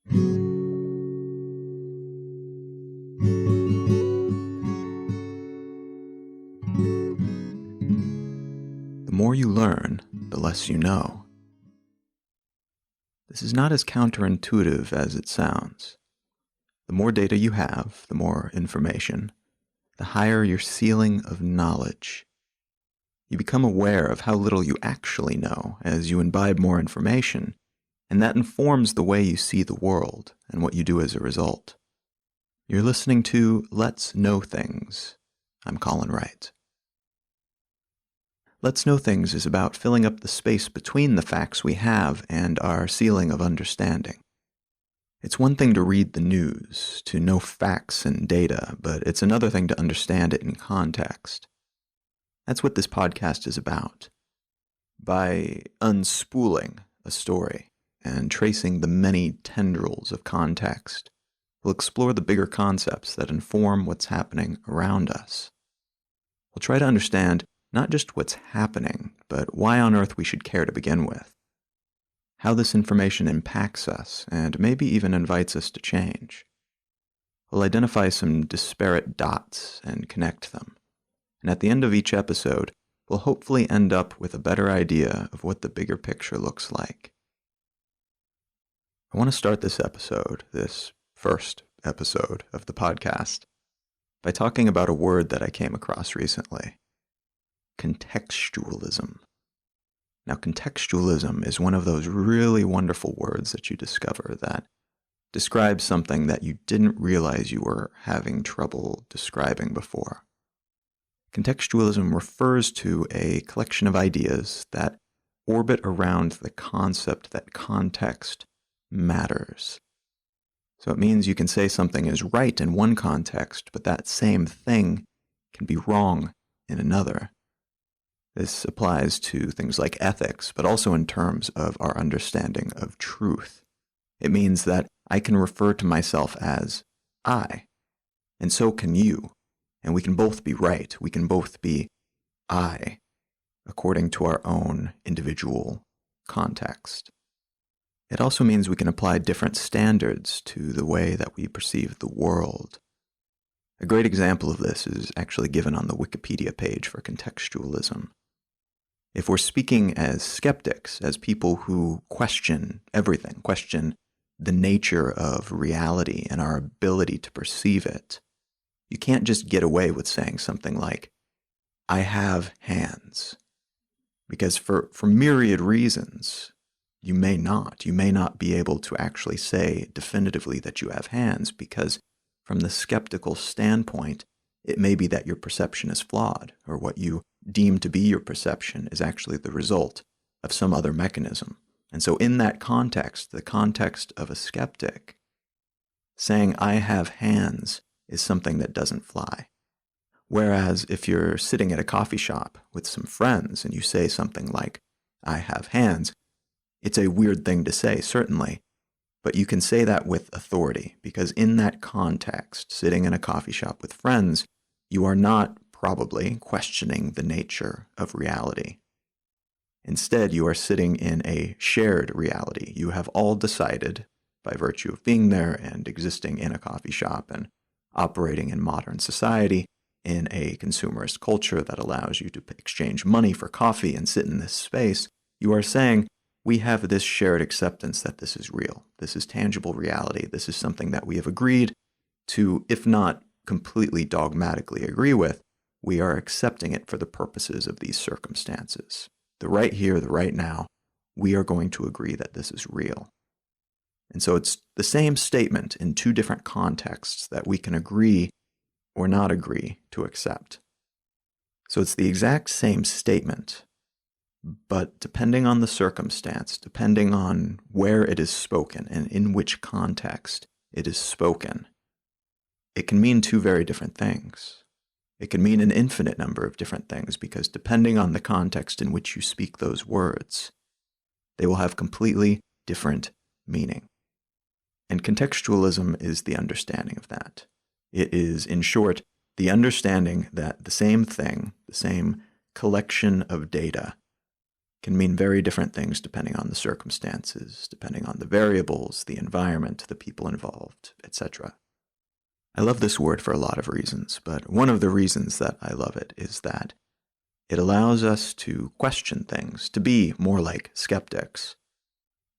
The more you learn, the less you know. This is not as counterintuitive as it sounds. The more data you have, the more information, the higher your ceiling of knowledge. You become aware of how little you actually know as you imbibe more information, and that informs the way you see the world and what you do as a result. You're listening to Let's Know Things. I'm Colin Wright. Let's Know Things is about filling up the space between the facts we have and our ceiling of understanding. It's one thing to read the news, to know facts and data, but it's another thing to understand it in context. That's what this podcast is about. By unspooling a story and tracing the many tendrils of context, we'll explore the bigger concepts that inform what's happening around us. We'll try to understand not just what's happening, but why on earth we should care to begin with. How this information impacts us, and maybe even invites us to change. We'll identify some disparate dots and connect them. And at the end of each episode, we'll hopefully end up with a better idea of what the bigger picture looks like. I want to start this first episode of the podcast, by talking about a word that I came across recently. Contextualism. Now, contextualism is one of those really wonderful words that you discover that describes something that you didn't realize you were having trouble describing before. Contextualism refers to a collection of ideas that orbit around the concept that context matters. So it means you can say something is right in one context, but that same thing can be wrong in another. This applies to things like ethics, but also in terms of our understanding of truth. It means that I can refer to myself as I, and so can you, and we can both be right. We can both be I, according to our own individual context. It also means we can apply different standards to the way that we perceive the world. A great example of this is actually given on the Wikipedia page for contextualism. If we're speaking as skeptics, as people who question everything, question the nature of reality and our ability to perceive it, you can't just get away with saying something like, I have hands. Because for myriad reasons, you may not be able to actually say definitively that you have hands, because from the skeptical standpoint, it may be that your perception is flawed, or what you deem to be your perception is actually the result of some other mechanism. And so in that context, the context of a skeptic, saying I have hands is something that doesn't fly. Whereas if you're sitting at a coffee shop with some friends and you say something like, I have hands, it's a weird thing to say, certainly, but you can say that with authority, because in that context, sitting in a coffee shop with friends, you are not probably questioning the nature of reality. Instead, you are sitting in a shared reality. You have all decided, by virtue of being there and existing in a coffee shop and operating in modern society, in a consumerist culture that allows you to exchange money for coffee and sit in this space, you are saying, we have this shared acceptance that this is real. This is tangible reality. This is something that we have agreed to, if not completely dogmatically agree with, we are accepting it for the purposes of these circumstances. The right here, the right now, we are going to agree that this is real. And so it's the same statement in two different contexts that we can agree or not agree to accept. So it's the exact same statement, but depending on the circumstance, depending on where it is spoken and in which context it is spoken, it can mean two very different things. It can mean an infinite number of different things, because depending on the context in which you speak those words, they will have completely different meaning. And contextualism is the understanding of that. It is, in short, the understanding that the same thing, the same collection of data, can mean very different things depending on the circumstances, depending on the variables, the environment, the people involved, etc. I love this word for a lot of reasons, but one of the reasons that I love it is that it allows us to question things, to be more like skeptics,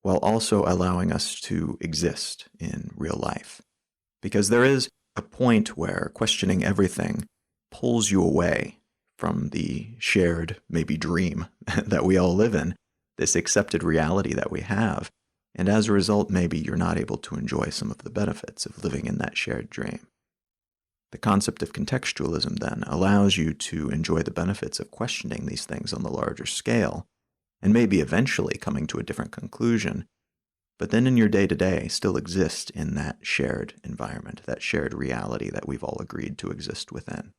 while also allowing us to exist in real life. Because there is a point where questioning everything pulls you away from the shared, maybe dream that we all live in, this accepted reality that we have. And as a result, maybe you're not able to enjoy some of the benefits of living in that shared dream. The concept of contextualism, then, allows you to enjoy the benefits of questioning these things on the larger scale, and maybe eventually coming to a different conclusion, but then in your day-to-day still exist in that shared environment, that shared reality that we've all agreed to exist within.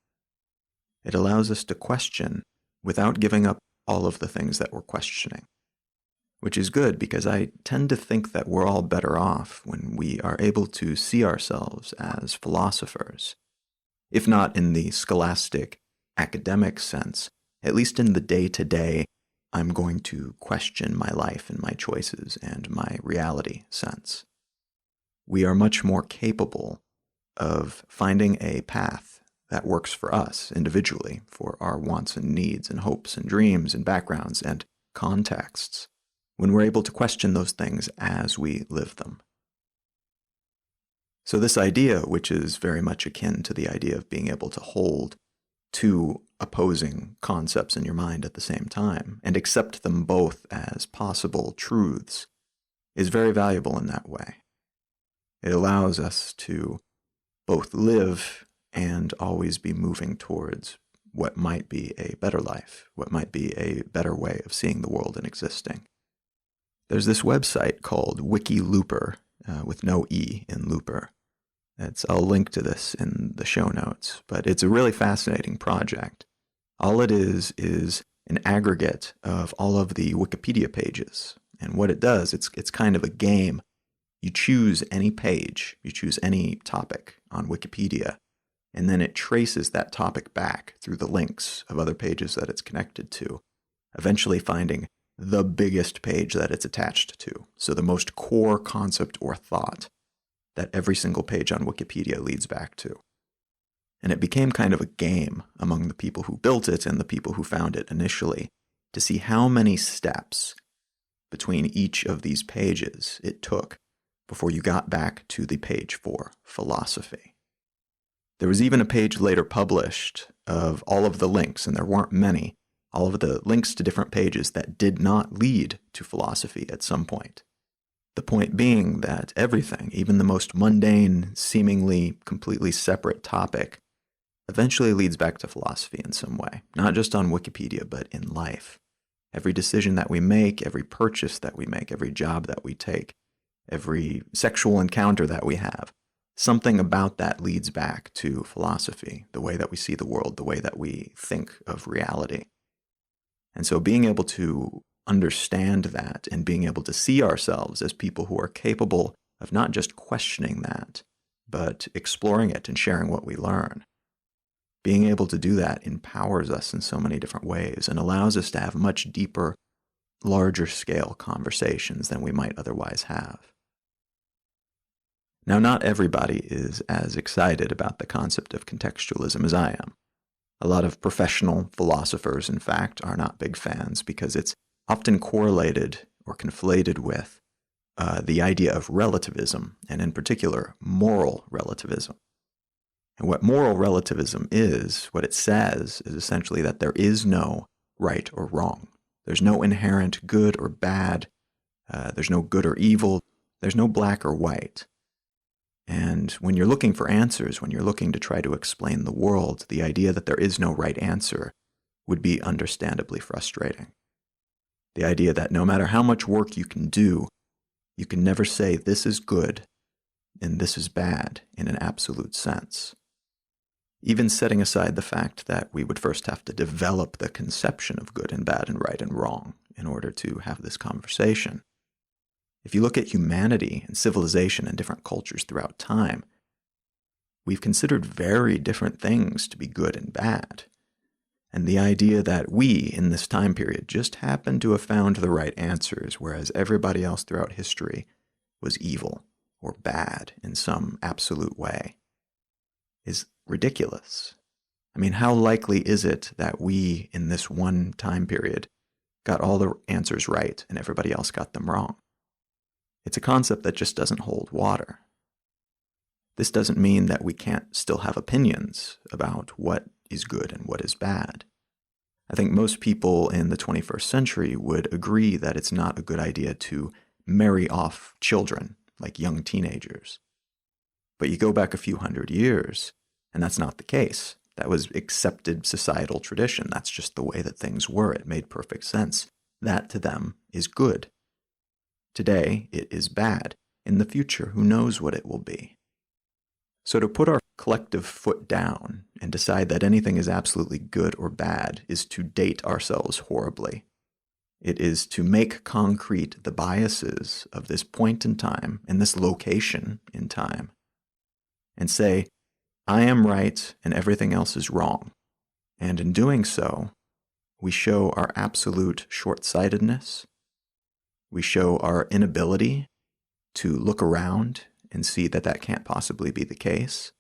It allows us to question without giving up all of the things that we're questioning, which is good because I tend to think that we're all better off when we are able to see ourselves as philosophers, if not in the scholastic, academic sense, at least in the day-to-day, I'm going to question my life and my choices and my reality sense. We are much more capable of finding a path that works for us individually, for our wants and needs and hopes and dreams and backgrounds and contexts, when we're able to question those things as we live them. So this idea, which is very much akin to the idea of being able to hold two opposing concepts in your mind at the same time and accept them both as possible truths, is very valuable in that way. It allows us to both live and always be moving towards what might be a better life, what might be a better way of seeing the world and existing. There's this website called WikiLooper, with no E in Looper. I'll link to this in the show notes, but it's a really fascinating project. All it is an aggregate of all of the Wikipedia pages. And what it does, it's kind of a game. You choose any page, you choose any topic on Wikipedia, and then it traces that topic back through the links of other pages that it's connected to, eventually finding the biggest page that it's attached to. So the most core concept or thought that every single page on Wikipedia leads back to. And it became kind of a game among the people who built it and the people who found it initially to see how many steps between each of these pages it took before you got back to the page for philosophy. There was even a page later published of all of the links, and there weren't many, all of the links to different pages that did not lead to philosophy at some point. The point being that everything, even the most mundane, seemingly completely separate topic, eventually leads back to philosophy in some way, not just on Wikipedia, but in life. Every decision that we make, every purchase that we make, every job that we take, every sexual encounter that we have, something about that leads back to philosophy, the way that we see the world, the way that we think of reality. And so being able to understand that and being able to see ourselves as people who are capable of not just questioning that, but exploring it and sharing what we learn. Being able to do that empowers us in so many different ways and allows us to have much deeper, larger scale conversations than we might otherwise have. Now, not everybody is as excited about the concept of contextualism as I am. A lot of professional philosophers, in fact, are not big fans because it's often correlated or conflated with the idea of relativism, and in particular, moral relativism. And what moral relativism is, what it says, is essentially that there is no right or wrong. There's no inherent good or bad. There's no good or evil. There's no black or white. And when you're looking for answers, when you're looking to try to explain the world, the idea that there is no right answer would be understandably frustrating. The idea that no matter how much work you can do, you can never say this is good and this is bad in an absolute sense. Even setting aside the fact that we would first have to develop the conception of good and bad and right and wrong in order to have this conversation. If you look at humanity and civilization in different cultures throughout time, we've considered very different things to be good and bad. And the idea that we, in this time period, just happen to have found the right answers, whereas everybody else throughout history was evil or bad in some absolute way, is ridiculous. I mean, how likely is it that we, in this one time period, got all the answers right and everybody else got them wrong? It's a concept that just doesn't hold water. This doesn't mean that we can't still have opinions about what is good and what is bad. I think most people in the 21st century would agree that it's not a good idea to marry off children, like young teenagers. But you go back a few hundred years, and that's not the case. That was accepted societal tradition. That's just the way that things were. It made perfect sense. That to them is good. Today, it is bad. In the future, who knows what it will be? So to put our collective foot down and decide that anything is absolutely good or bad is to date ourselves horribly. It is to make concrete the biases of this point in time and this location in time and say, I am right and everything else is wrong. And in doing so, we show our absolute short-sightedness. We show our inability to look around and see that that can't possibly be the case.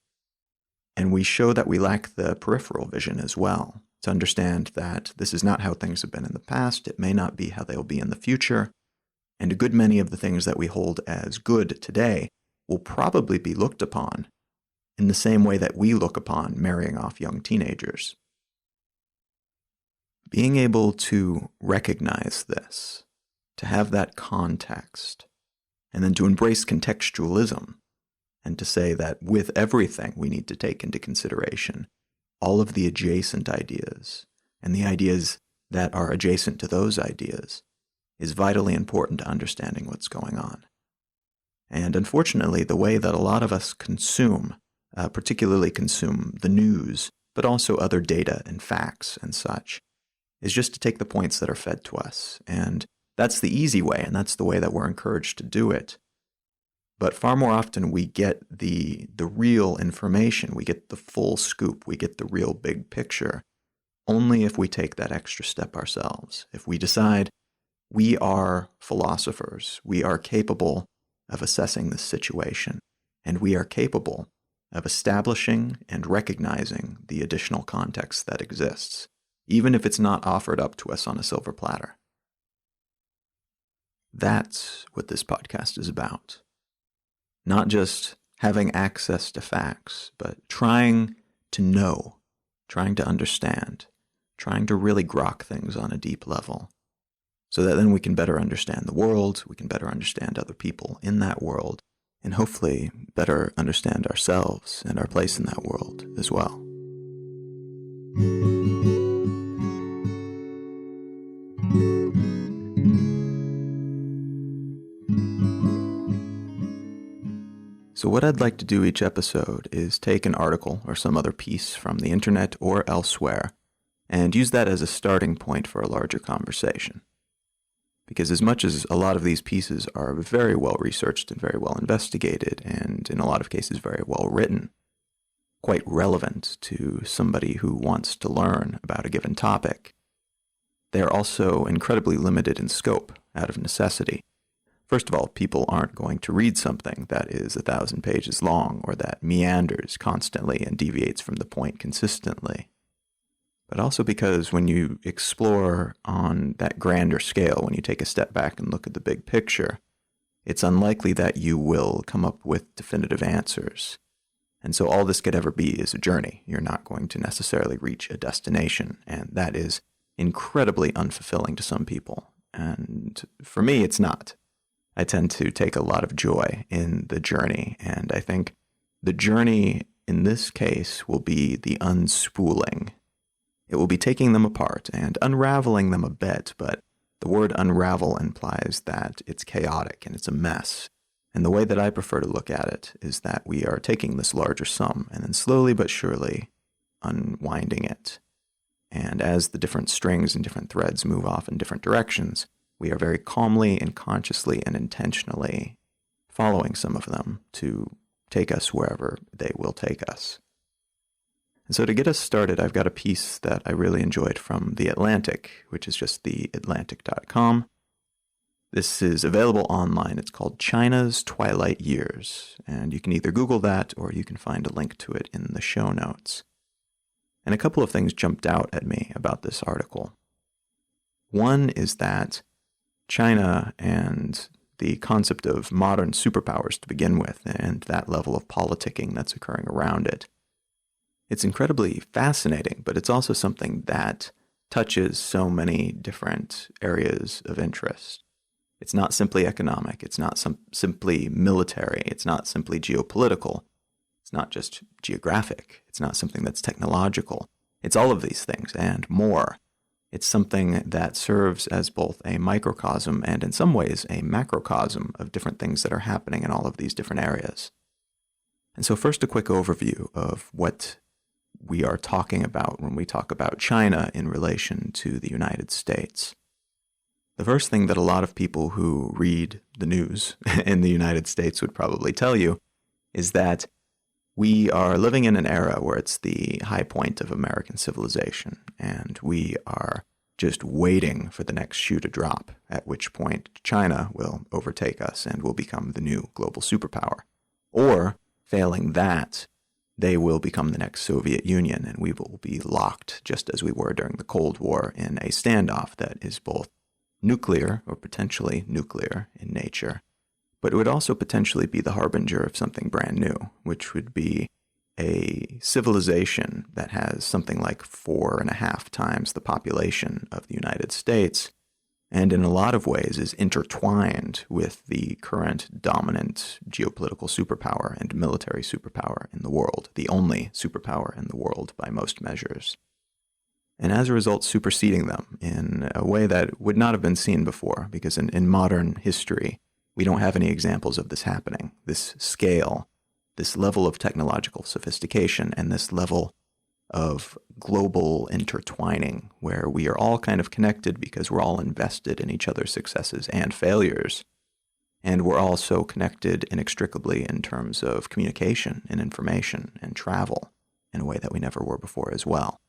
And we show that we lack the peripheral vision as well, to understand that this is not how things have been in the past, it may not be how they'll be in the future, and a good many of the things that we hold as good today will probably be looked upon in the same way that we look upon marrying off young teenagers. Being able to recognize this, to have that context, and then to embrace contextualism, and to say that with everything we need to take into consideration all of the adjacent ideas, and the ideas that are adjacent to those ideas, is vitally important to understanding what's going on. And unfortunately, the way that a lot of us consume, particularly consume the news, but also other data and facts and such, is just to take the points that are fed to us. And that's the easy way, and that's the way that we're encouraged to do it. But far more often we get the real information, we get the full scoop, we get the real big picture, only if we take that extra step ourselves. If we decide we are philosophers, we are capable of assessing this situation, and we are capable of establishing and recognizing the additional context that exists, even if it's not offered up to us on a silver platter. That's what this podcast is about. Not just having access to facts, but trying to know, trying to understand, trying to really grok things on a deep level, so that then we can better understand the world, we can better understand other people in that world, and hopefully better understand ourselves and our place in that world as well. So what I'd like to do each episode is take an article or some other piece from the internet or elsewhere and use that as a starting point for a larger conversation. Because as much as a lot of these pieces are very well researched and very well investigated, and in a lot of cases very well written, quite relevant to somebody who wants to learn about a given topic, they are also incredibly limited in scope out of necessity. First of all, people aren't going to read something that is 1,000 pages long or that meanders constantly and deviates from the point consistently. But also because when you explore on that grander scale, when you take a step back and look at the big picture, it's unlikely that you will come up with definitive answers. And so all this could ever be is a journey. You're not going to necessarily reach a destination, and that is incredibly unfulfilling to some people. And for me, it's not. I tend to take a lot of joy in the journey, and I think the journey in this case will be the unspooling. It will be taking them apart and unraveling them a bit, but the word unravel implies that it's chaotic and it's a mess. And the way that I prefer to look at it is that we are taking this larger sum and then slowly but surely unwinding it. And as the different strings and different threads move off in different directions, we are very calmly and consciously and intentionally following some of them to take us wherever they will take us. And so to get us started, I've got a piece that I really enjoyed from The Atlantic, which is just theatlantic.com. This is available online. It's called China's Twilight Years, and you can either Google that or you can find a link to it in the show notes. And a couple of things jumped out at me about this article. One is that China and the concept of modern superpowers to begin with, and that level of politicking that's occurring around it, it's incredibly fascinating, but it's also something that touches so many different areas of interest. It's not simply economic, it's not simply military, it's not simply geopolitical, it's not just geographic, it's not something that's technological. It's all of these things and more. It's something that serves as both a microcosm and in some ways a macrocosm of different things that are happening in all of these different areas. And so first, a quick overview of what we are talking about when we talk about China in relation to the United States. The first thing that a lot of people who read the news in the United States would probably tell you is that we are living in an era where it's the high point of American civilization, and we are just waiting for the next shoe to drop, at which point China will overtake us and will become the new global superpower. Or, failing that, they will become the next Soviet Union, and we will be locked, just as we were during the Cold War, in a standoff that is both nuclear, or potentially nuclear in nature, but it would also potentially be the harbinger of something brand new, which would be a civilization that has something like 4.5 times the population of the United States, and in a lot of ways is intertwined with the current dominant geopolitical superpower and military superpower in the world, the only superpower in the world by most measures. And as a result, superseding them in a way that would not have been seen before, because in modern history, we don't have any examples of this happening, this scale, this level of technological sophistication, and this level of global intertwining where we are all kind of connected because we're all invested in each other's successes and failures. And we're all so connected inextricably in terms of communication and information and travel in a way that we never were before as well.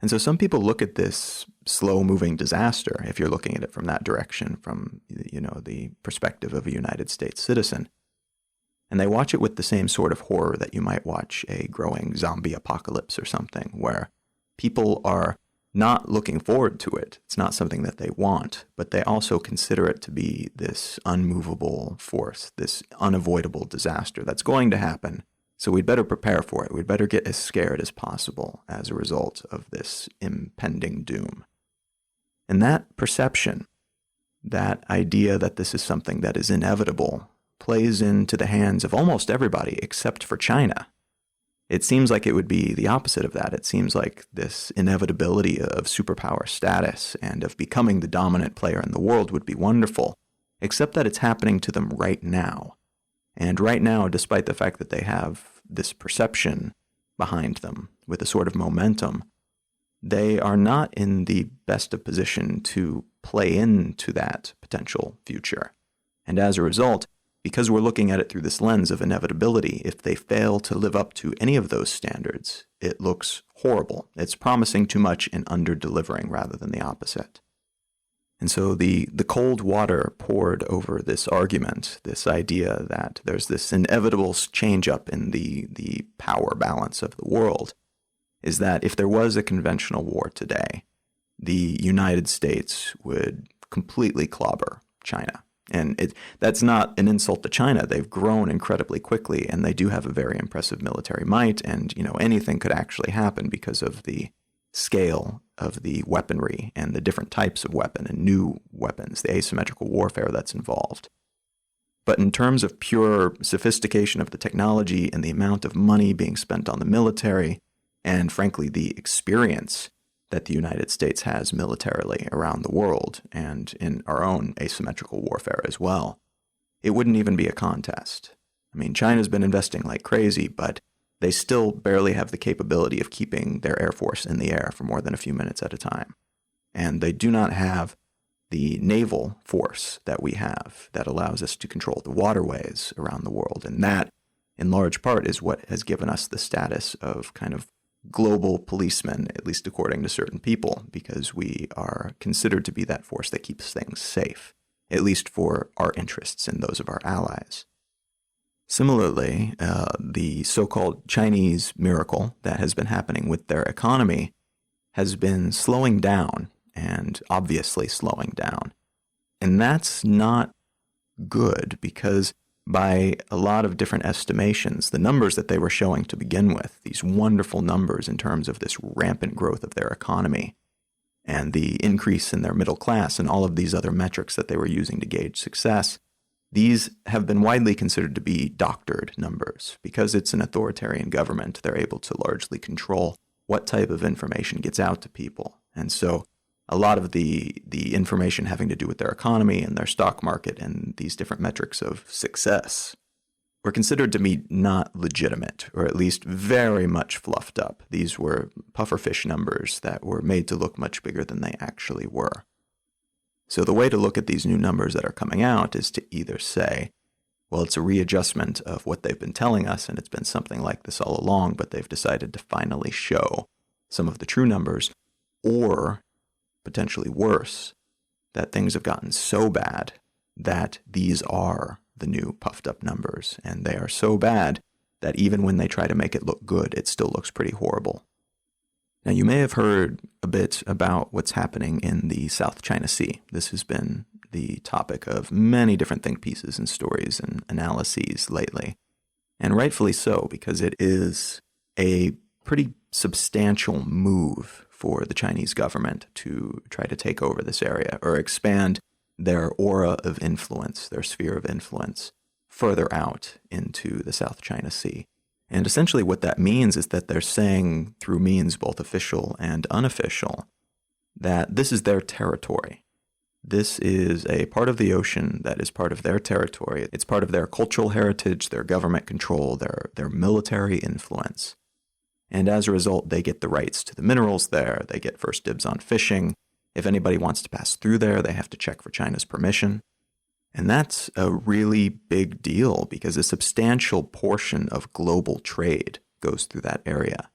And so some people look at this slow-moving disaster, if you're looking at it from that direction, from the perspective of a United States citizen, and they watch it with the same sort of horror that you might watch a growing zombie apocalypse or something, where people are not looking forward to it. It's not something that they want, but they also consider it to be this unmovable force, this unavoidable disaster that's going to happen. So we'd better prepare for it. We'd better get as scared as possible as a result of this impending doom. And that perception, that idea that this is something that is inevitable, plays into the hands of almost everybody except for China. It seems like it would be the opposite of that. It seems like this inevitability of superpower status and of becoming the dominant player in the world would be wonderful, except that it's happening to them right now. And right now, despite the fact that they have this perception behind them with a sort of momentum, they are not in the best of position to play into that potential future. And as a result, because we're looking at it through this lens of inevitability, if they fail to live up to any of those standards, it looks horrible. It's promising too much and under-delivering rather than the opposite. And so the cold water poured over this argument, this idea that there's this inevitable change-up in the power balance of the world, is that if there was a conventional war today, the United States would completely clobber China. And that's not an insult to China. They've grown incredibly quickly, and they do have a very impressive military might, and anything could actually happen because of the scale of the weaponry and the different types of weapon and new weapons, the asymmetrical warfare that's involved. But in terms of pure sophistication of the technology and the amount of money being spent on the military, and frankly the experience that the United States has militarily around the world and in our own asymmetrical warfare as well, it wouldn't even be a contest. I mean, China's been investing like crazy, but they still barely have the capability of keeping their air force in the air for more than a few minutes at a time. And they do not have the naval force that we have that allows us to control the waterways around the world. And that, in large part, is what has given us the status of kind of global policemen, at least according to certain people, because we are considered to be that force that keeps things safe, at least for our interests and those of our allies. Similarly, the so-called Chinese miracle that has been happening with their economy has been slowing down, and obviously slowing down. And that's not good, because by a lot of different estimations, the numbers that they were showing to begin with, these wonderful numbers in terms of this rampant growth of their economy and the increase in their middle class and all of these other metrics that they were using to gauge success, these have been widely considered to be doctored numbers. Because it's an authoritarian government, they're able to largely control what type of information gets out to people. And so a lot of the information having to do with their economy and their stock market and these different metrics of success were considered to be not legitimate, or at least very much fluffed up. These were pufferfish numbers that were made to look much bigger than they actually were. So the way to look at these new numbers that are coming out is to either say, well, it's a readjustment of what they've been telling us, and it's been something like this all along, but they've decided to finally show some of the true numbers, or potentially worse, that things have gotten so bad that these are the new puffed up numbers, and they are so bad that even when they try to make it look good, it still looks pretty horrible. Now, you may have heard a bit about what's happening in the South China Sea. This has been the topic of many different think pieces and stories and analyses lately, and rightfully so, because it is a pretty substantial move for the Chinese government to try to take over this area or expand their aura of influence, their sphere of influence, further out into the South China Sea. And essentially what that means is that they're saying, through means both official and unofficial, that this is their territory. This is a part of the ocean that is part of their territory. It's part of their cultural heritage, their government control, their military influence. And as a result, they get the rights to the minerals there. They get first dibs on fishing. If anybody wants to pass through there, they have to check for China's permission. And that's a really big deal, because a substantial portion of global trade goes through that area.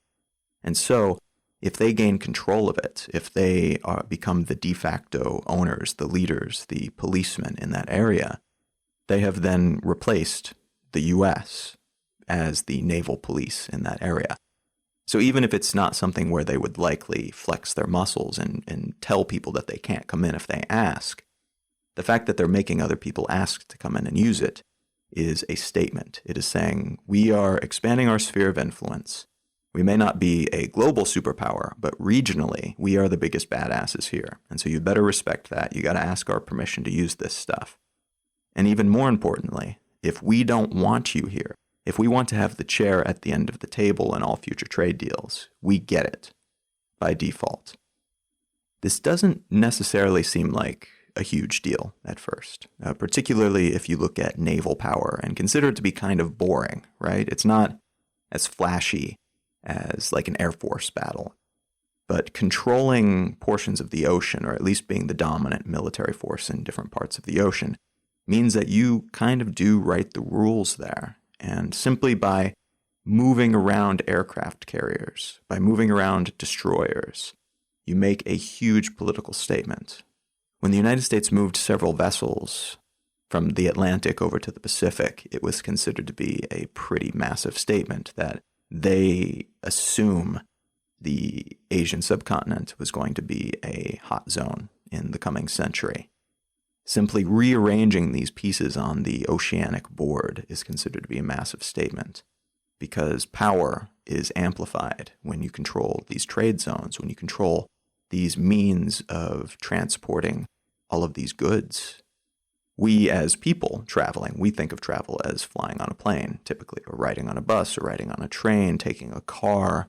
And so if they gain control of it, if they become the de facto owners, the leaders, the policemen in that area, they have then replaced the U.S. as the naval police in that area. So even if it's not something where they would likely flex their muscles and tell people that they can't come in if they ask, the fact that they're making other people ask to come in and use it is a statement. It is saying, we are expanding our sphere of influence. We may not be a global superpower, but regionally, we are the biggest badasses here. And so you better respect that. You got to ask our permission to use this stuff. And even more importantly, if we don't want you here, if we want to have the chair at the end of the table in all future trade deals, we get it by default. This doesn't necessarily seem like a huge deal at first, particularly if you look at naval power and consider it to be kind of boring, right? It's not as flashy as like an Air Force battle, but controlling portions of the ocean, or at least being the dominant military force in different parts of the ocean, means that you kind of do write the rules there. And simply by moving around aircraft carriers, by moving around destroyers, you make a huge political statement. When the United States moved several vessels from the Atlantic over to the Pacific, it was considered to be a pretty massive statement that they assume the Asian subcontinent was going to be a hot zone in the coming century. Simply rearranging these pieces on the oceanic board is considered to be a massive statement, because power is amplified when you control these trade zones, when you control these means of transporting all of these goods. We as people traveling, we think of travel as flying on a plane, typically, or riding on a bus, or riding on a train, taking a car.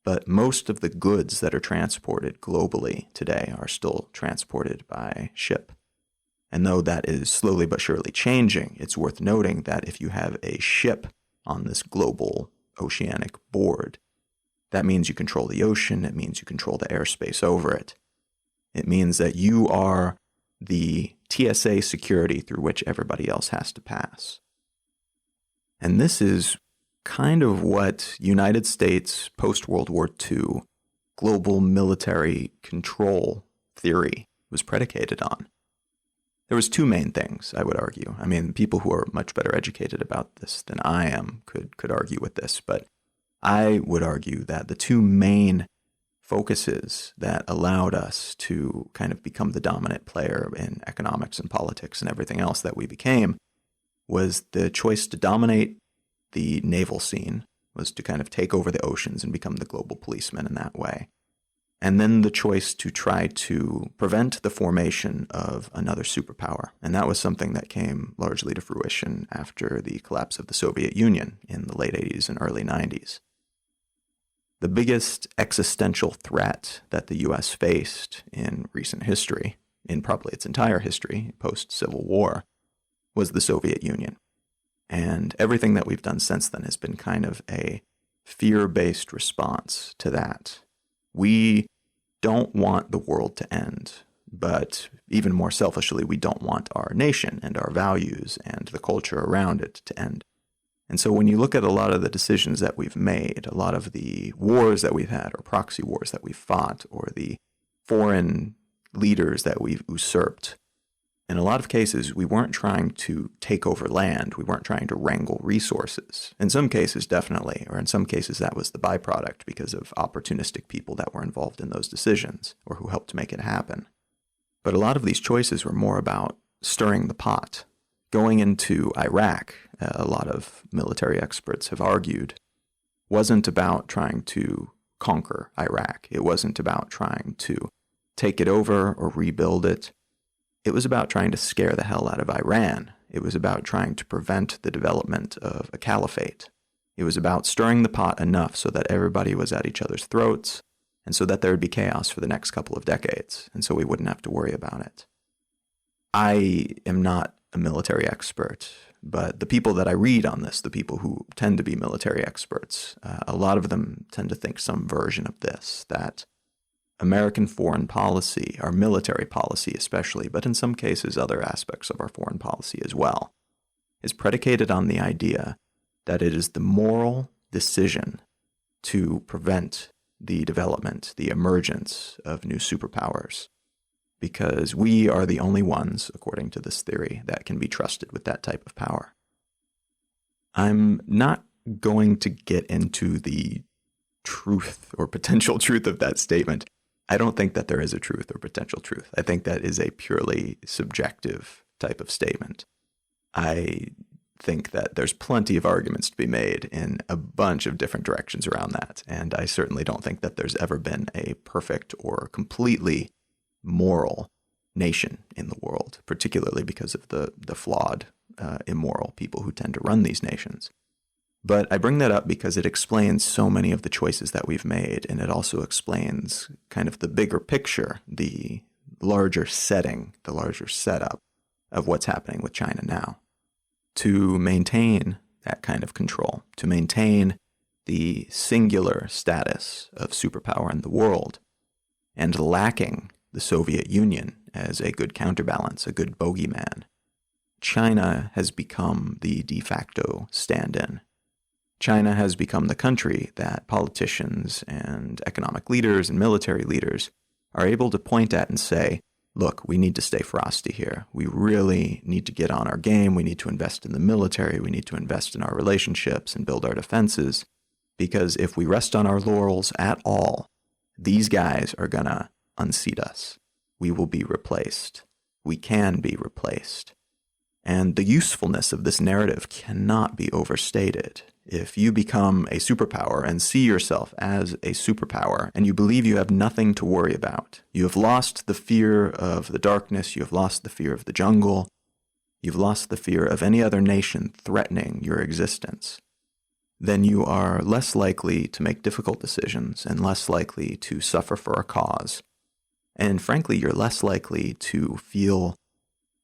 But most of the goods that are transported globally today are still transported by ship. And though that is slowly but surely changing, it's worth noting that if you have a ship on this global oceanic board, that means you control the ocean. It means you control the airspace over it. It means that you are the TSA security through which everybody else has to pass. And this is kind of what United States post-World War II global military control theory was predicated on. There was two main things, I would argue. I mean, people who are much better educated about this than I am could argue with this, but I would argue that the two main focuses that allowed us to kind of become the dominant player in economics and politics and everything else that we became was the choice to dominate the naval scene, was to kind of take over the oceans and become the global policeman in that way. And then the choice to try to prevent the formation of another superpower. And that was something that came largely to fruition after the collapse of the Soviet Union in the late 80s and early 90s. The biggest existential threat that the U.S. faced in recent history, in probably its entire history, post-Civil War, was the Soviet Union. And everything that we've done since then has been kind of a fear-based response to that. We don't want the world to end, but even more selfishly, we don't want our nation and our values and the culture around it to end. And so when you look at a lot of the decisions that we've made, a lot of the wars that we've had, or proxy wars that we've fought, or the foreign leaders that we've usurped, in a lot of cases, we weren't trying to take over land. We weren't trying to wrangle resources. In some cases, definitely, or in some cases, that was the byproduct because of opportunistic people that were involved in those decisions or who helped to make it happen. But a lot of these choices were more about stirring the pot. Going into Iraq, a lot of military experts have argued, wasn't about trying to conquer Iraq. It wasn't about trying to take it over or rebuild it. It was about trying to scare the hell out of Iran. It was about trying to prevent the development of a caliphate. It was about stirring the pot enough so that everybody was at each other's throats and so that there would be chaos for the next couple of decades, and so we wouldn't have to worry about it. I am not a military expert, but the people that I read on this, the people who tend to be military experts, a lot of them tend to think some version of this, that American foreign policy, our military policy especially, but in some cases other aspects of our foreign policy as well, is predicated on the idea that it is the moral decision to prevent the development, the emergence of new superpowers, because we are the only ones, according to this theory, that can be trusted with that type of power. I'm not going to get into the truth or potential truth of that statement. I don't think that there is a truth or potential truth. I think that is a purely subjective type of statement. I think that there's plenty of arguments to be made in a bunch of different directions around that, and I certainly don't think that there's ever been a perfect or completely moral nation in the world, particularly because of the flawed, immoral people who tend to run these nations. But I bring that up because it explains so many of the choices that we've made, and it also explains kind of the bigger picture, the larger setting, the larger setup of what's happening with China now. To maintain that kind of control, to maintain the singular status of superpower in the world, and lacking the Soviet Union as a good counterbalance, a good bogeyman, China has become the de facto stand-in. China has become the country that politicians and economic leaders and military leaders are able to point at and say, look, we need to stay frosty here. We really need to get on our game. We need to invest in the military. We need to invest in our relationships and build our defenses. Because if we rest on our laurels at all, these guys are going to unseat us. We will be replaced. We can be replaced. And the usefulness of this narrative cannot be overstated. If you become a superpower and see yourself as a superpower and you believe you have nothing to worry about, you have lost the fear of the darkness, you have lost the fear of the jungle, you've lost the fear of any other nation threatening your existence, then you are less likely to make difficult decisions and less likely to suffer for a cause. And frankly, you're less likely to feel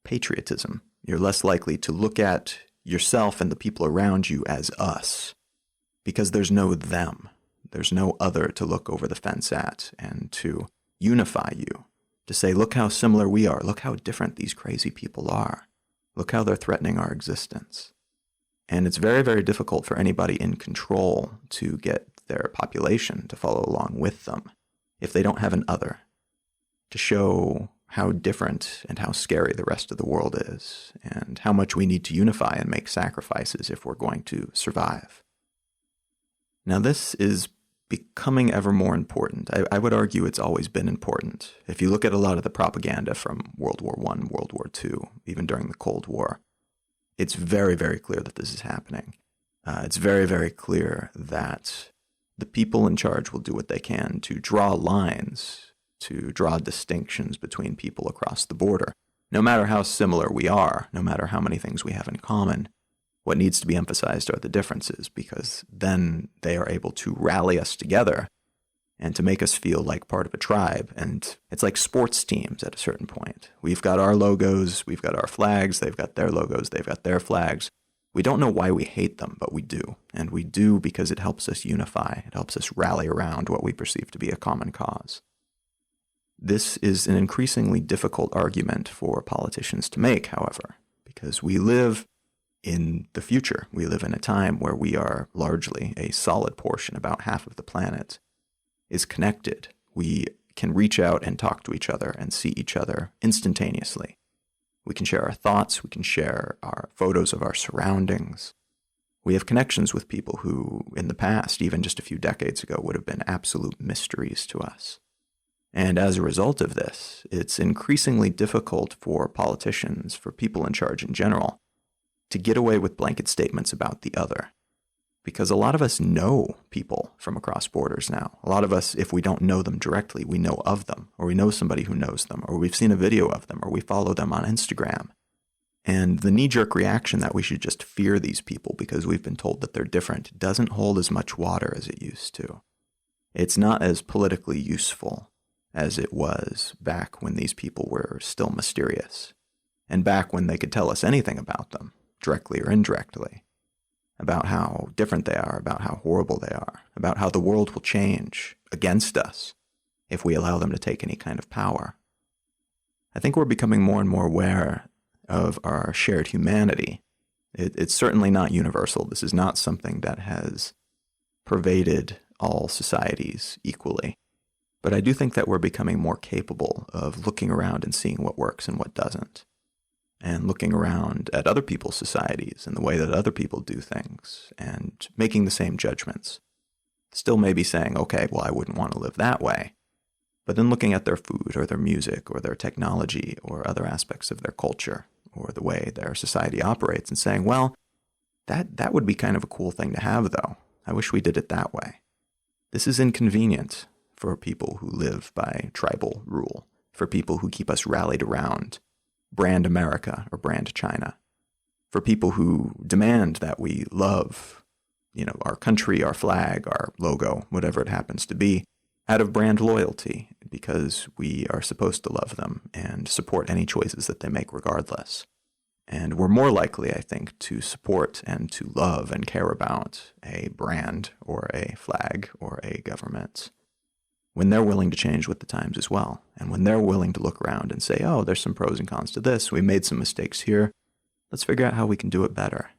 patriotism. You're less likely to look at yourself and the people around you as us, because there's no them. There's no other to look over the fence at and to unify you, to say, look how similar we are. Look how different these crazy people are. Look how they're threatening our existence. And it's very, very difficult for anybody in control to get their population to follow along with them if they don't have an other to show how different and how scary the rest of the world is, and how much we need to unify and make sacrifices if we're going to survive. Now, this is becoming ever more important. I would argue it's always been important. If you look at a lot of the propaganda from World War I, World War II, even during the Cold War, it's very, very clear that this is happening. It's very, very clear that the people in charge will do what they can to draw lines, to draw distinctions between people across the border. No matter how similar we are, no matter how many things we have in common, what needs to be emphasized are the differences, because then they are able to rally us together and to make us feel like part of a tribe. And it's like sports teams at a certain point. We've got our logos, we've got our flags, they've got their logos, they've got their flags. We don't know why we hate them, but we do. And we do because it helps us unify. It helps us rally around what we perceive to be a common cause. This is an increasingly difficult argument for politicians to make, however, because we live in the future. We live in a time where we are largely a solid portion, about half of the planet is connected. We can reach out and talk to each other and see each other instantaneously. We can share our thoughts. We can share our photos of our surroundings. We have connections with people who, in the past, even just a few decades ago, would have been absolute mysteries to us. And as a result of this, it's increasingly difficult for politicians, for people in charge in general, to get away with blanket statements about the other. Because a lot of us know people from across borders now. A lot of us, if we don't know them directly, we know of them, or we know somebody who knows them, or we've seen a video of them, or we follow them on Instagram. And the knee-jerk reaction that we should just fear these people because we've been told that they're different doesn't hold as much water as it used to. It's not as politically useful as it was back when these people were still mysterious, and back when they could tell us anything about them, directly or indirectly, about how different they are, about how horrible they are, about how the world will change against us if we allow them to take any kind of power. I think we're becoming more and more aware of our shared humanity. It's certainly not universal. This is not something that has pervaded all societies equally. But I do think that we're becoming more capable of looking around and seeing what works and what doesn't, and looking around at other people's societies and the way that other people do things and making the same judgments. Still maybe saying, okay, well, I wouldn't want to live that way. But then looking at their food or their music or their technology or other aspects of their culture or the way their society operates and saying, well, that would be kind of a cool thing to have, though. I wish we did it that way. This is inconvenient for people who live by tribal rule, for people who keep us rallied around brand America or brand China, for people who demand that we love, our country, our flag, our logo, whatever it happens to be, out of brand loyalty, because we are supposed to love them and support any choices that they make regardless. And we're more likely, I think, to support and to love and care about a brand or a flag or a government when they're willing to change with the times as well, and when they're willing to look around and say, oh, there's some pros and cons to this, we made some mistakes here, let's figure out how we can do it better.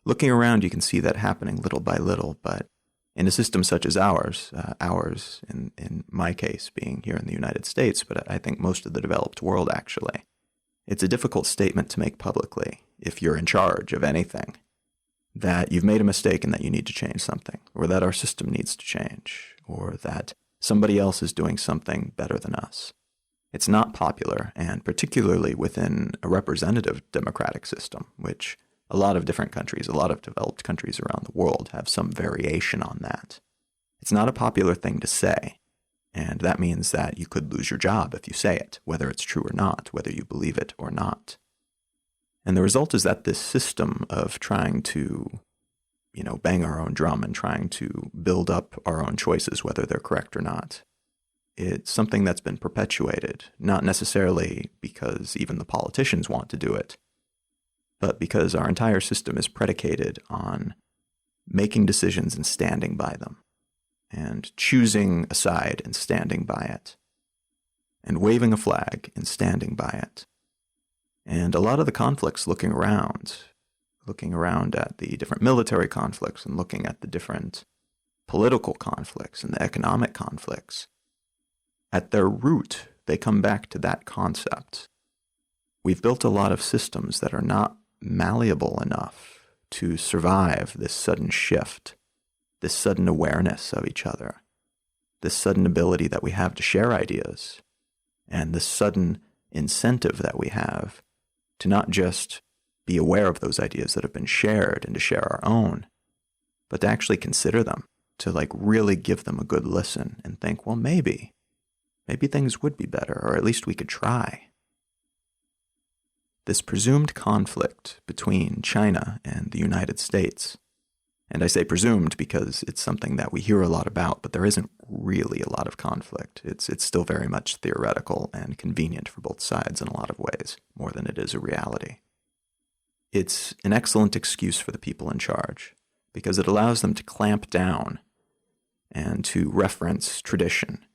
Looking around, you can see that happening little by little, but in a system such as ours in my case being here in the United States, but I think most of the developed world actually, it's a difficult statement to make publicly if you're in charge of anything, that you've made a mistake and that you need to change something, or that our system needs to change, or that somebody else is doing something better than us. It's not popular, and particularly within a representative democratic system, which a lot of different countries, a lot of developed countries around the world have some variation on that. It's not a popular thing to say, and that means that you could lose your job if you say it, whether it's true or not, whether you believe it or not. And the result is that this system of trying to, bang our own drum and trying to build up our own choices, whether they're correct or not, it's something that's been perpetuated, not necessarily because even the politicians want to do it, but because our entire system is predicated on making decisions and standing by them, and choosing a side and standing by it, and waving a flag and standing by it. And a lot of the conflicts looking around, looking around at the different military conflicts and looking at the different political conflicts and the economic conflicts, at their root, they come back to that concept. We've built a lot of systems that are not malleable enough to survive this sudden shift, this sudden awareness of each other, this sudden ability that we have to share ideas, and this sudden incentive that we have to not just be aware of those ideas that have been shared and to share our own, but to actually consider them, to really give them a good listen and think, well, maybe things would be better, or at least we could try. This presumed conflict between China and the United States, and I say presumed because it's something that we hear a lot about, but there isn't really a lot of conflict. It's still very much theoretical and convenient for both sides in a lot of ways, more than it is a reality. It's an excellent excuse for the people in charge, because it allows them to clamp down and to reference tradition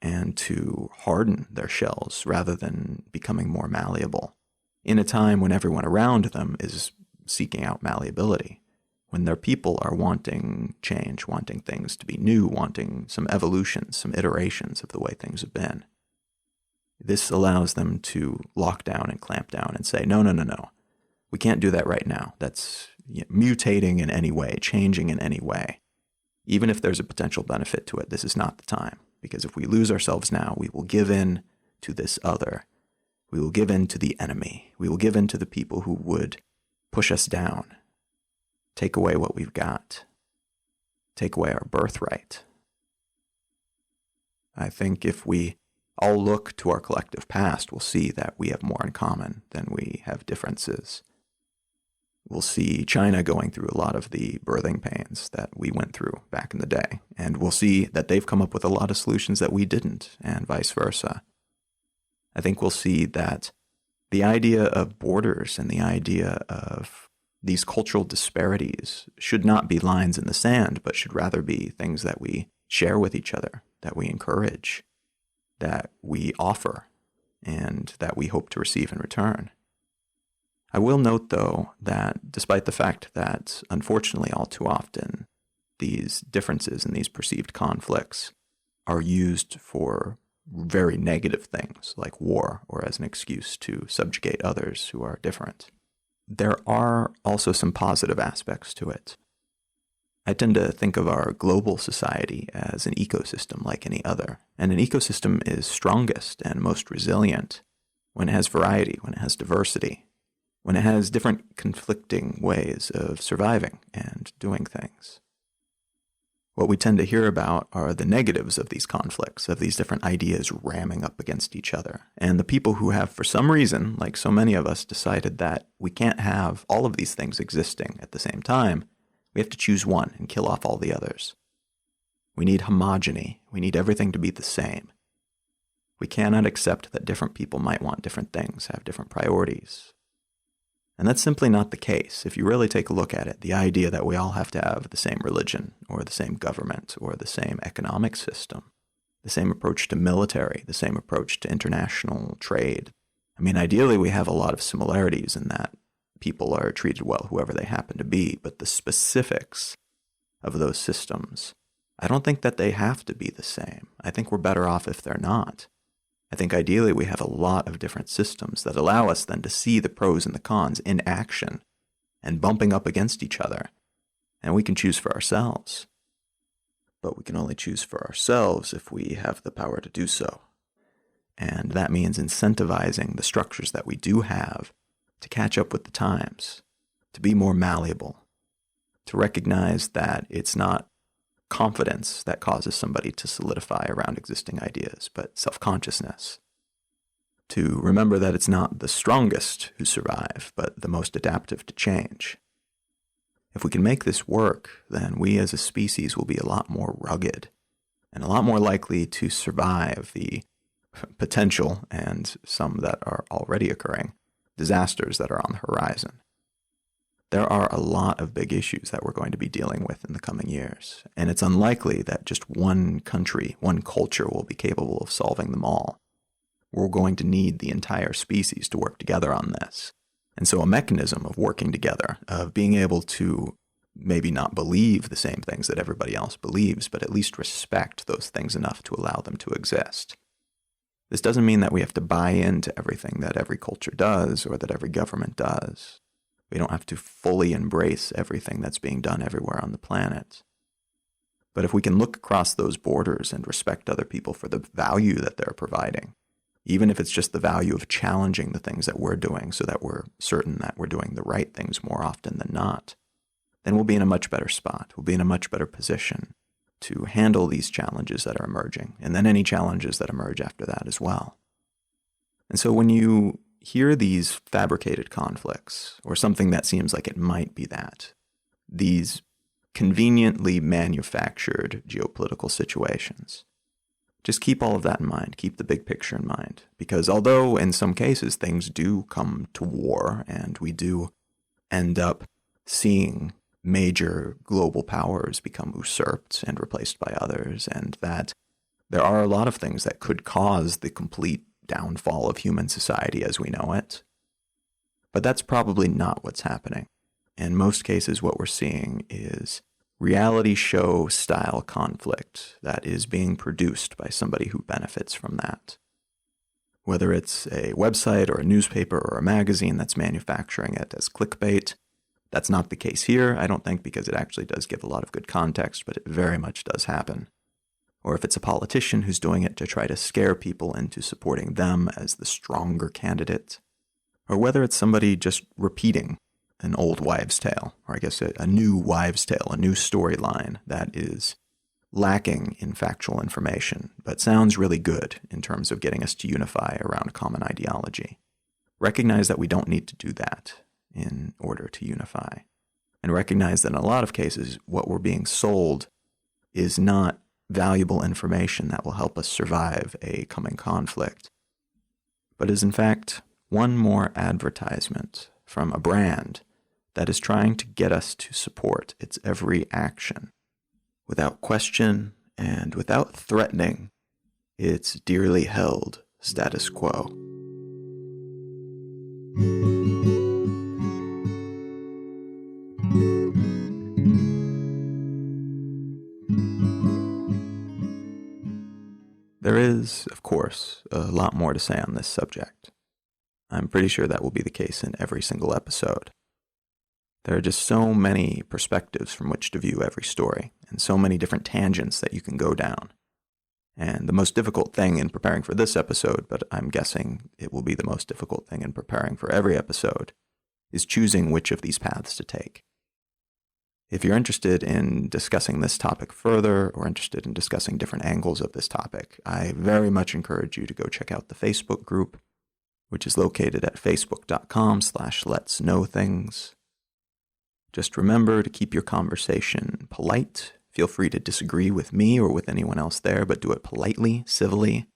and to harden their shells rather than becoming more malleable, in a time when everyone around them is seeking out malleability, when their people are wanting change, wanting things to be new, wanting some evolution, some iterations of the way things have been. This allows them to lock down and clamp down and say, no. We can't do that right now. That's mutating in any way, changing in any way. Even if there's a potential benefit to it, this is not the time. Because if we lose ourselves now, we will give in to this other. We will give in to the enemy. We will give in to the people who would push us down, take away what we've got, take away our birthright. I think if we all look to our collective past, we'll see that we have more in common than we have differences. We'll see China going through a lot of the birthing pains that we went through back in the day, and we'll see that they've come up with a lot of solutions that we didn't, and vice versa. I think we'll see that the idea of borders and the idea of these cultural disparities should not be lines in the sand, but should rather be things that we share with each other, that we encourage, that we offer, and that we hope to receive in return. I will note, though, that despite the fact that, unfortunately, all too often, these differences and these perceived conflicts are used for very negative things like war or as an excuse to subjugate others who are different, there are also some positive aspects to it. I tend to think of our global society as an ecosystem like any other, and an ecosystem is strongest and most resilient when it has variety, when it has diversity, when it has different conflicting ways of surviving and doing things. What we tend to hear about are the negatives of these conflicts, of these different ideas ramming up against each other. And the people who have, for some reason, like so many of us, decided that we can't have all of these things existing at the same time. We have to choose one and kill off all the others. We need homogeny. We need everything to be the same. We cannot accept that different people might want different things, have different priorities. And that's simply not the case. If you really take a look at it, the idea that we all have to have the same religion, or the same government, or the same economic system, the same approach to military, the same approach to international trade. I mean, ideally, we have a lot of similarities in that people are treated well, whoever they happen to be, but the specifics of those systems, I don't think that they have to be the same. I think we're better off if they're not. I think ideally we have a lot of different systems that allow us then to see the pros and the cons in action and bumping up against each other, and we can choose for ourselves. But we can only choose for ourselves if we have the power to do so. And that means incentivizing the structures that we do have to catch up with the times, to be more malleable, to recognize that it's not confidence that causes somebody to solidify around existing ideas, but self-consciousness. To remember that it's not the strongest who survive, but the most adaptive to change. If we can make this work, then we as a species will be a lot more rugged and a lot more likely to survive the potential, and some that are already occurring, disasters that are on the horizon. There are a lot of big issues that we're going to be dealing with in the coming years, and it's unlikely that just one country, one culture will be capable of solving them all. We're going to need the entire species to work together on this, And so a mechanism of working together, of being able to maybe not believe the same things that everybody else believes, but at least respect those things enough to allow them to exist. This doesn't mean that we have to buy into everything that every culture does or that every government does. We don't have to fully embrace everything that's being done everywhere on the planet. But if we can look across those borders and respect other people for the value that they're providing, even if it's just the value of challenging the things that we're doing so that we're certain that we're doing the right things more often than not, then we'll be in a much better spot. We'll be in a much better position to handle these challenges that are emerging, and then any challenges that emerge after that as well. And so when you hear these fabricated conflicts, or something that seems like it might be that, these conveniently manufactured geopolitical situations, just keep all of that in mind. Keep the big picture in mind. Because although in some cases things do come to war, and we do end up seeing major global powers become usurped and replaced by others, and that there are a lot of things that could cause the complete downfall of human society as we know it. But that's probably not what's happening. In most cases, what we're seeing is reality show style conflict that is being produced by somebody who benefits from that. Whether it's a website or a newspaper or a magazine that's manufacturing it as clickbait. That's not the case here, I don't think, because it actually does give a lot of good context, but it very much does happen. Or if it's a politician who's doing it to try to scare people into supporting them as the stronger candidate. Or whether it's somebody just repeating an old wives' tale, or I guess a new wives' tale, a new storyline that is lacking in factual information, but sounds really good in terms of getting us to unify around a common ideology. Recognize that we don't need to do that in order to unify. And recognize that in a lot of cases, what we're being sold is not valuable information that will help us survive a coming conflict, but is in fact one more advertisement from a brand that is trying to get us to support its every action, without question and without threatening its dearly held status quo. There is, of course, a lot more to say on this subject. I'm pretty sure that will be the case in every single episode. There are just so many perspectives from which to view every story, and so many different tangents that you can go down. And the most difficult thing in preparing for this episode, but I'm guessing it will be the most difficult thing in preparing for every episode, is choosing which of these paths to take. If you're interested in discussing this topic further, or interested in discussing different angles of this topic, I very much encourage you to go check out the Facebook group, which is located at facebook.com/letsknowthings. Just remember to keep your conversation polite. Feel free to disagree with me or with anyone else there, but do it politely, civilly.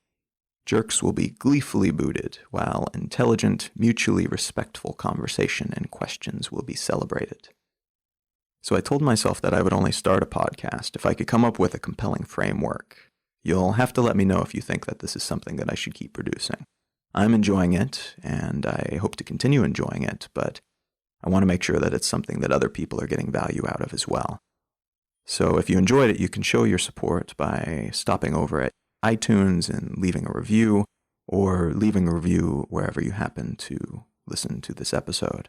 Jerks will be gleefully booted, while intelligent, mutually respectful conversation and questions will be celebrated. So I told myself that I would only start a podcast if I could come up with a compelling framework. You'll have to let me know if you think that this is something that I should keep producing. I'm enjoying it, and I hope to continue enjoying it, but I want to make sure that it's something that other people are getting value out of as well. So if you enjoyed it, you can show your support by stopping over at iTunes and leaving a review, or leaving a review wherever you happen to listen to this episode.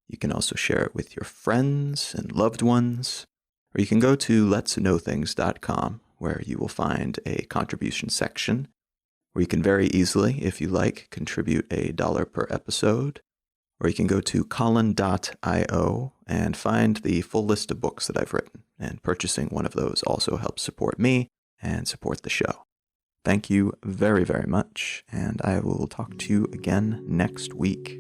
You can also share it with your friends and loved ones, or you can go to letsknowthings.com, where you will find a contribution section, where you can very easily, if you like, contribute $1 per episode, or you can go to colin.io and find the full list of books that I've written, and purchasing one of those also helps support me and support the show. Thank you very, very much, and I will talk to you again next week.